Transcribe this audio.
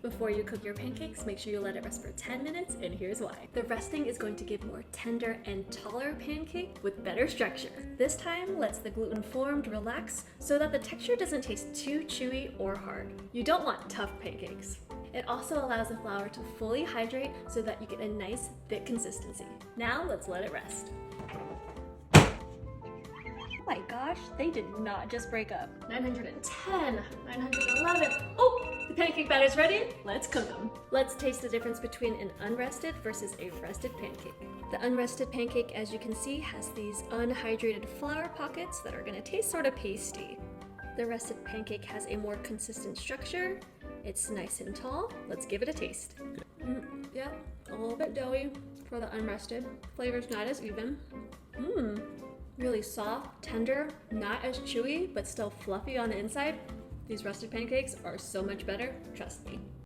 Before you cook your pancakes, make sure you let it rest for 10 minutes, and here's why. The resting is going to give more tender and taller pancake with better structure. This time lets the gluten formed relax so that the texture doesn't taste too chewy or hard. You don't want tough pancakes. It also allows the flour to fully hydrate so that you get a nice, thick consistency. Now let's let it rest. Oh my gosh, they did not just break up. 910, 911. Oh, the pancake batter's ready. Let's cook them. Let's taste the difference between an unrested versus a rested pancake. The unrested pancake, as you can see, has these unhydrated flour pockets that are gonna taste sort of pasty. The rested pancake has a more consistent structure. It's nice and tall. Let's give it a taste. Yeah, a little bit doughy for the unrested. Flavor's not as even. Really soft, tender, not as chewy, but still fluffy on the inside. These rested pancakes are so much better, trust me.